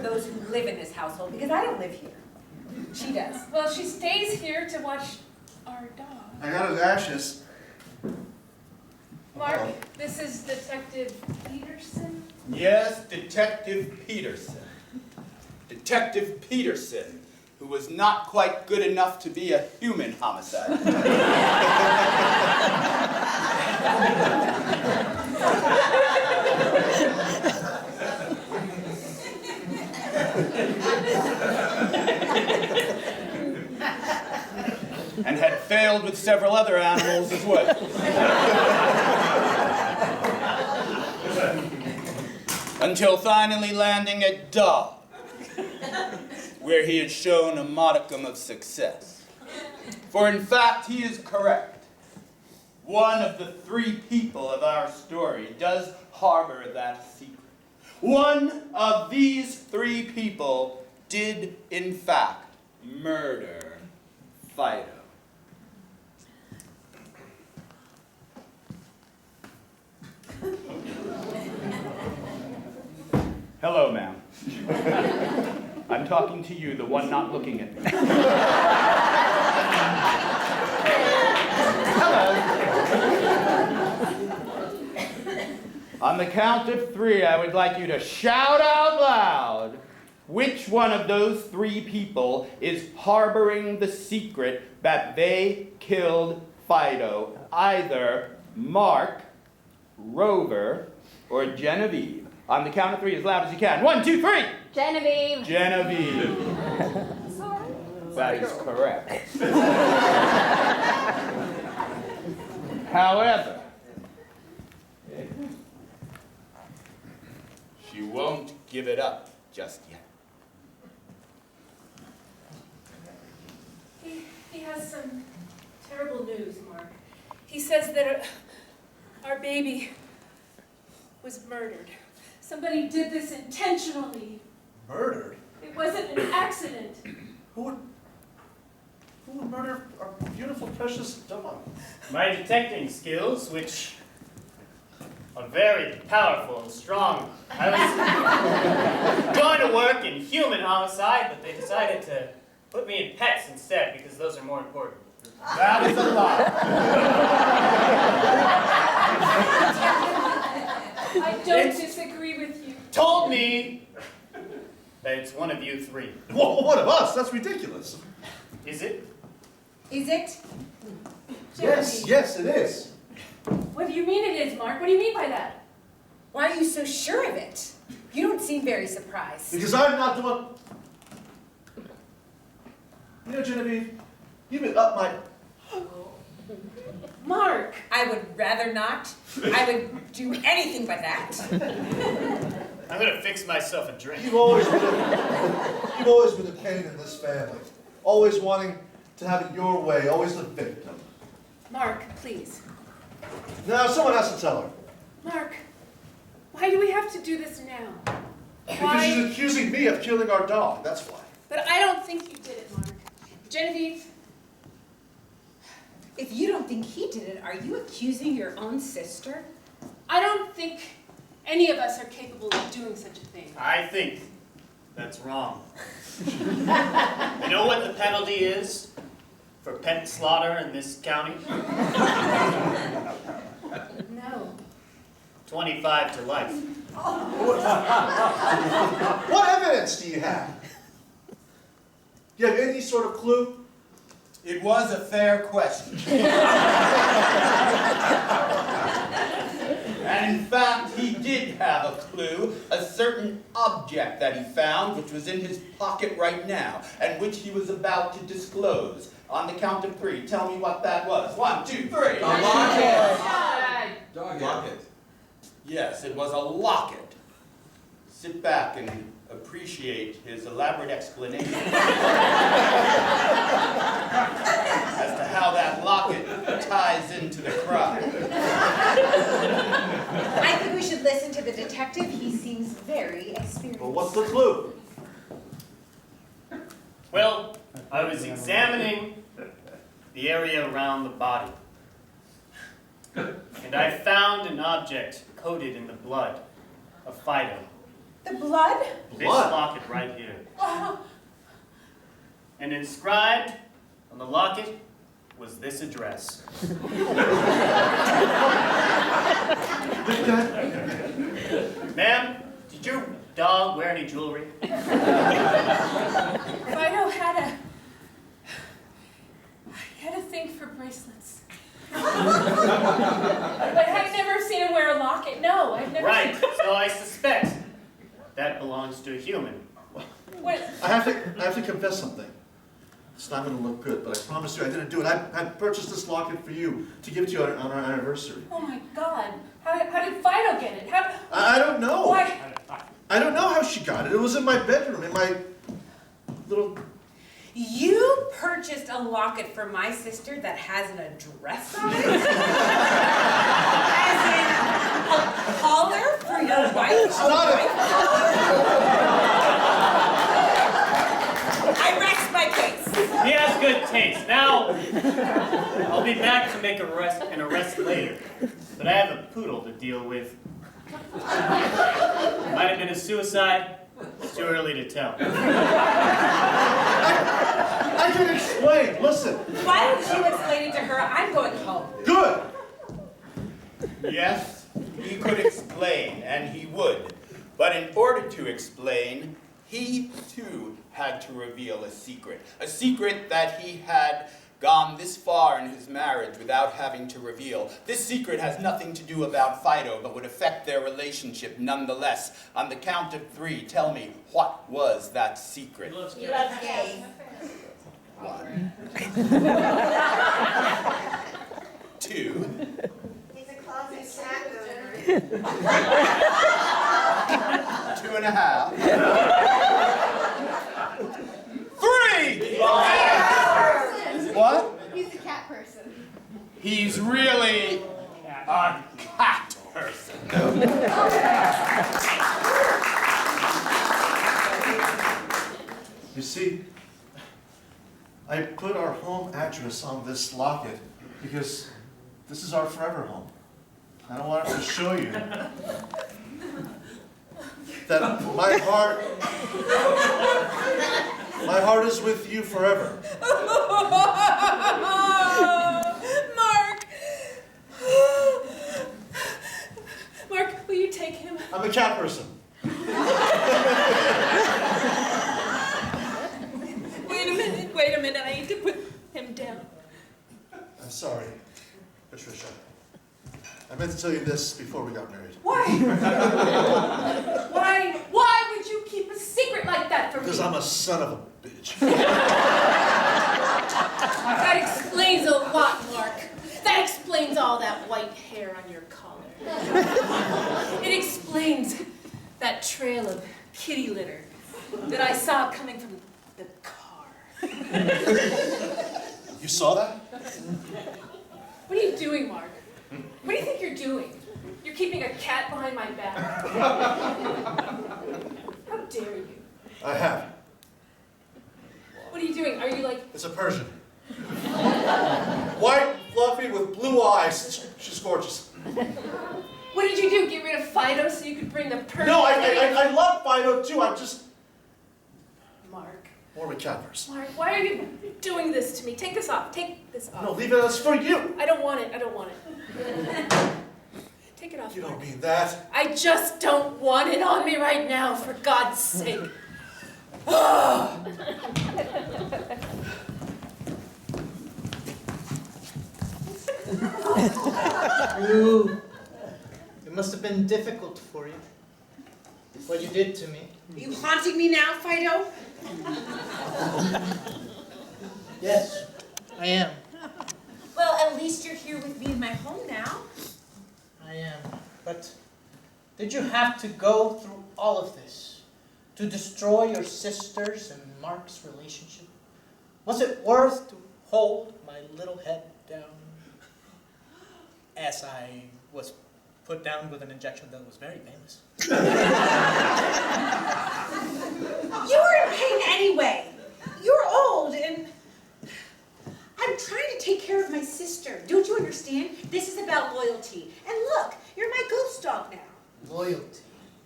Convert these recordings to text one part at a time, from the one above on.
those who live in this household, because I don't live here. She does. Well, she stays here to watch our dog. I got his ashes. Mark, this is Detective Peterson. Yes, Detective Peterson. Detective Peterson, who was not quite good enough to be a human homicide. And had failed with several other animals as well. Until finally landing a dog, where he had shown a modicum of success. For in fact, he is correct. One of the three people of our story does harbor that secret. One of these three people did, in fact, murder Fido. Hello, ma'am. I'm talking to you, the one not looking at me. Hello. On the count of three, I would like you to shout out loud which one of those three people is harboring the secret that they killed Fido, either Mark, Rover, or Genevieve. On the count of three, as loud as you can. 1, 2, 3! Genevieve. Genevieve. Sorry. That is correct. However, she won't give it up just yet. He has some terrible news, Mark. He says that our baby was murdered. Somebody did this intentionally. Murdered? It wasn't an accident. Who would murder our beautiful, precious dog? My detecting skills, which are very powerful and strong. I was going to work in human homicide, but they decided to put me in pets instead because those are more important. That is a lie. I don't disagree with you. Told me that it's one of you three. Well, one of us? That's ridiculous. Is it? Is it? Yes, yes, it is. What do you mean it is, Mark? What do you mean by that? Why are you so sure of it? You don't seem very surprised. Because I'm not the one. You know, Genevieve, you've been up my. Mark! I would rather not. I would do anything but that. I'm going to fix myself a drink. You've always been a pain in this family. Always wanting to have it your way, always the victim. Mark, please. Now, someone has to tell her. Mark, why do we have to do this now? Because she's accusing me of killing our dog, that's why. But I don't think you did it, Mark. Genevieve? If you don't think he did it, are you accusing your own sister? I don't think any of us are capable of doing such a thing. I think that's wrong. You know what the penalty is for pet slaughter in this county? No. 25 to life. What evidence do you have? Do you have any sort of clue? It was a fair question. And in fact, he did have a clue, a certain object that he found, which was in his pocket right now, and which he was about to disclose. On the count of three, tell me what that was. 1, 2, 3. A locket. Locket. Yes, it was a locket. Sit back and appreciate his elaborate explanation as to how that locket ties into the crime. I think we should listen to the detective. He seems very experienced. Well, what's the clue? Well, I was examining the area around the body, and I found an object coated in the blood of Fido. The blood? This Blood? locket right here. Oh, And inscribed on the locket was this address. Ma'am, did your dog wear any jewelry? Fido had a thing for bracelets. But I've never seen him wear a locket. No, I've never Right, seen. so I suspect that belongs to a human. What? I have to confess something. It's not going to look good, but I promise you I didn't do it. I purchased this locket for you to give to you on our anniversary. Oh my God! How did Fido get it? How? I don't know. Why? I don't know how she got it. It was in my bedroom, in my little... you purchased a locket for my sister that has an address on it? As in a collar for your wife? It's not a... I rest my case. He has good taste. Now, I'll be back to make an arrest later. But I have a poodle to deal with. Might have been a suicide. It's too early to tell. I can explain. Listen. Why don't you explain it to her? I'm going home. Good. Yes, he could explain, and he would. But in order to explain, he too had to reveal a secret that he had gone this far in his marriage without having to reveal. This secret has nothing to do about Fido, but would affect their relationship nonetheless. On the count of 3, tell me, what was that secret? He loves gays. 1. 2. He's a closet snack owner. 2.5. 3! What? He's a cat person. He's really a cat person. You see, I put our home address on this locket because this is our forever home. I don't want to show you that my heart is with you forever. Mark, will you take him? I'm a cat person. Wait a minute, I need to put him down. I'm sorry, Patricia. I meant to tell you this before we got married. Why? Why would you keep a secret like that from me? Because I'm a son of a bitch. That explains a lot, Mark. That explains all that white hair on your collar. It explains that trail of kitty litter that I saw coming from the car. You saw that? What are you doing, Mark? What do you think you're doing? You're keeping a cat behind my back. How dare you? I have. What are you doing? Are you like... It's a Persian. White, fluffy, with blue eyes. She's gorgeous. What did you do? Get rid of Fido so you could bring the Persian? No, I love Fido too. I'm just Mark. more of a cat person. Mark, why are you doing this to me? Take this off. Take this off. No, leave it. That's for you. I don't want it. I don't want it. Take it off. You Mark. don't mean that. I just don't want it on me right now, for God's sake. It must have been difficult for you. What you did to me. Are you haunting me now, Fido? Yes, I am. Well, at least you're here with me in my home now. I am. But did you have to go through all of this to destroy your sister's and Mark's relationship? Was it worth to hold my little head down as I was put down with an injection that was very painless? You were in pain anyway. You're old and I'm trying to take care of my sister. Don't you understand? This is about loyalty. And look, you're my ghost dog now. Loyalty.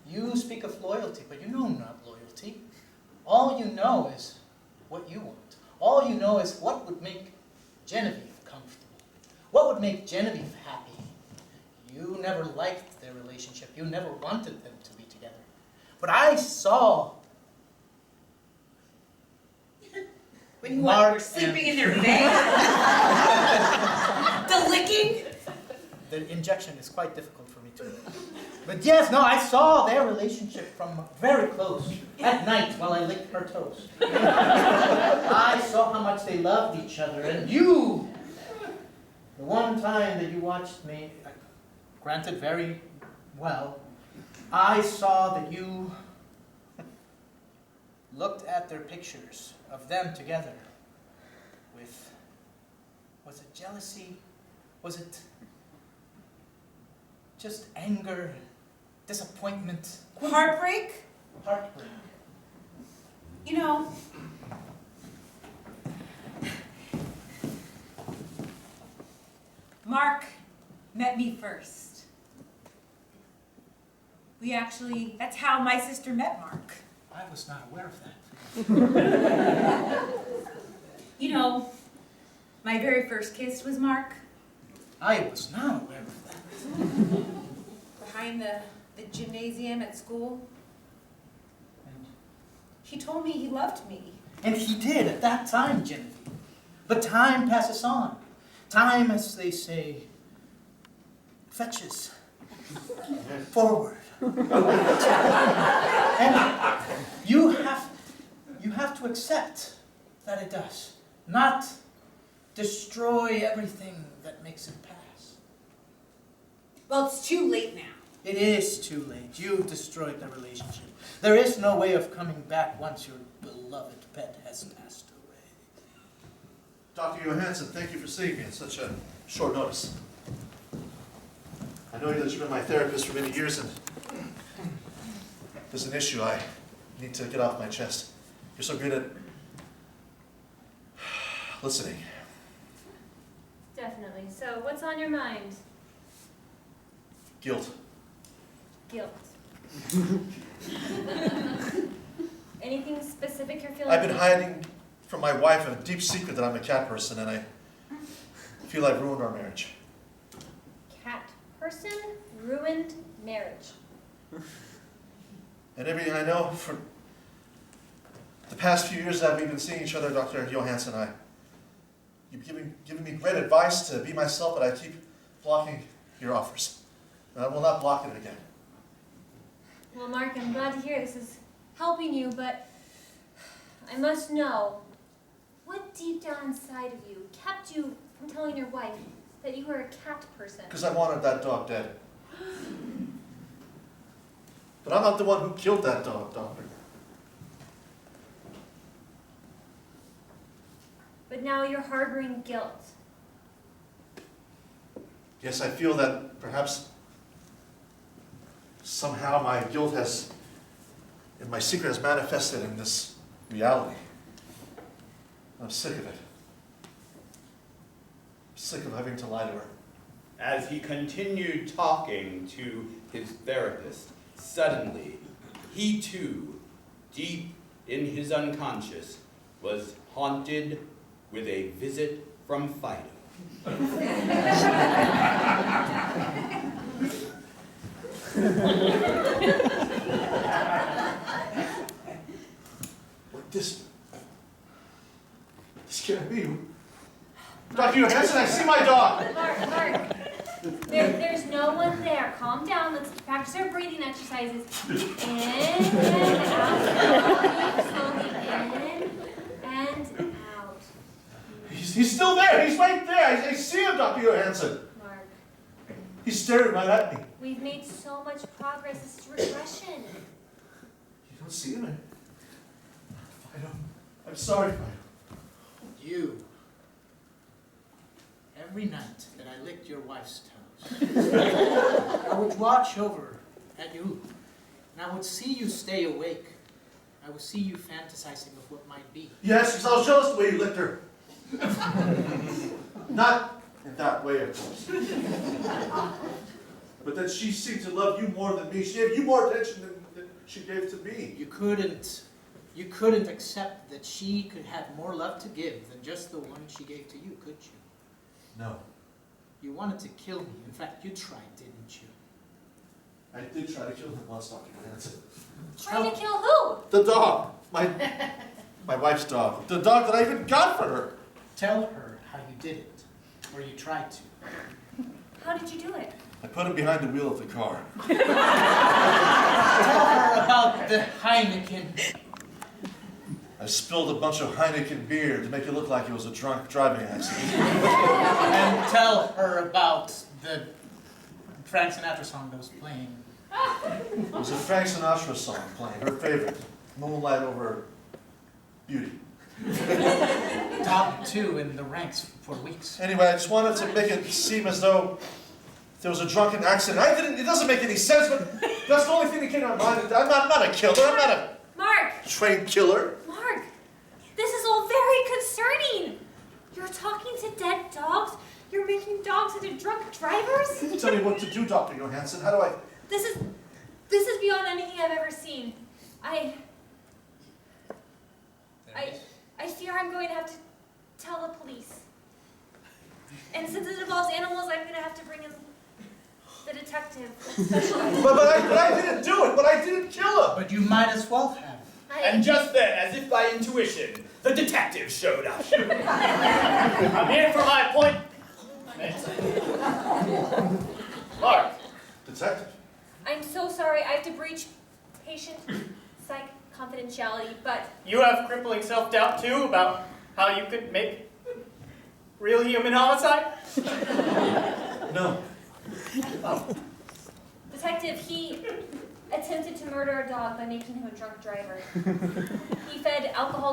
You speak of loyalty, but you know is what you want. All you know is what would make Genevieve comfortable. What would make Genevieve happy. You never liked their relationship. You never wanted them to be together. But I saw When you Mark were sleeping in and- their bed? The licking? the injection is quite difficult for me to do. But yes, no, I saw their relationship from very close at night while I licked her toes. I saw how much they loved each other, and you, the one time that you watched me, granted very well, I saw that you looked at their pictures of them together with, was it jealousy? Was it just anger, disappointment, Heartbreak? heartbreak? You know, Mark met me first. That's how my sister met Mark. I was not aware of that. You know, my very first kiss was Mark. I was not aware of that. Behind the gymnasium at school. He told me he loved me. And he did at that time, Genevieve. But time passes on. Time, as they say, fetches forward. And you have to accept that it does. Not destroy everything that makes it pass. Well, it's too late now. It is too late. You've destroyed the relationship. There is no way of coming back once your beloved pet has passed away. Dr. Johansson, thank you for seeing me at such a short notice. I know that you've been my therapist for many years, and there's an issue I need to get off my chest. You're so good at listening. Definitely. So, what's on your mind? Guilt. Guilt. Anything specific you're feeling? I've been hiding from my wife a deep secret that I'm a cat person, and I feel I've ruined our marriage. Cat person ruined marriage. And everything I know, for the past few years that we've been seeing each other, Dr. Johansson, you've given me great advice to be myself, but I keep blocking your offers. And I will not block it again. Well, Mark, I'm glad to hear this is helping you, but I must know, what deep down inside of you kept you from telling your wife that you were a cat person? Because I wanted that dog dead. But I'm not the one who killed that dog, Doctor. But now you're harboring guilt. Yes, I feel that perhaps somehow my guilt and my secret has manifested in this reality. I'm sick of it. I'm sick of having to lie to her. As he continued talking to his therapist, suddenly, he too, deep in his unconscious, was haunted with a visit from Fido. This can't be. Dr. Johansson, I see my dog. Mark, there's no one there. Calm down. Let's practice our breathing exercises. In and out. Slowly in and out. He's still there. He's right there. I see him, Dr. Johansson. Mark, He's staring right at me. we've made so much progress. This is regression. You don't see him? Fido, I'm sorry, Fido. You. Every night that I licked your wife's toes, I would watch over at you, and I would see you stay awake. I would see you fantasizing of what might be. Yes, because I was jealous the way you licked her. Not in that way, of course. But that she seemed to love you more than me. She gave you more attention than she gave to me. You couldn't You couldn't accept that she could have more love to give than just the one she gave to you, could you? No. You wanted to kill me. In fact, you tried, didn't you? I did try to kill him once, Dr. Johansson. Trying to kill who? The dog. My wife's dog. The dog that I even got for her. Tell her how you did it, or you tried to. How did you do it? I put him behind the wheel of the car. Tell her about the Heineken. I spilled a bunch of Heineken beer to make it look like it was a drunk driving accident. And tell her about the Frank Sinatra song that was playing. It was a Frank Sinatra song playing, her favorite, Moonlight Over Beauty. Top 2 in the ranks for weeks. Anyway, I just wanted to make it seem as though there was a drunken accident. It doesn't make any sense, but that's the only thing that came to my mind. I'm not a killer, I'm not a Mark! trained killer. Mark! This is all very concerning! You're talking to dead dogs? You're making dogs into drunk drivers? You tell me what to do, Dr. Johansson. How do I... This is beyond anything I've ever seen. I fear I'm going to have to tell the police. And since it involves animals, I'm going to have to bring in the detective. But I didn't do it, but I didn't kill him. But you might as well have. And just then, as if by intuition, the detective showed up. I'm here for my appointment. Mark. Detective? I'm so sorry. I have to breach patient psych confidentiality, but You have crippling self-doubt too about how you could make real human homicide? No. Detective, he attempted to murder a dog by making him a drunk driver. He fed alcohol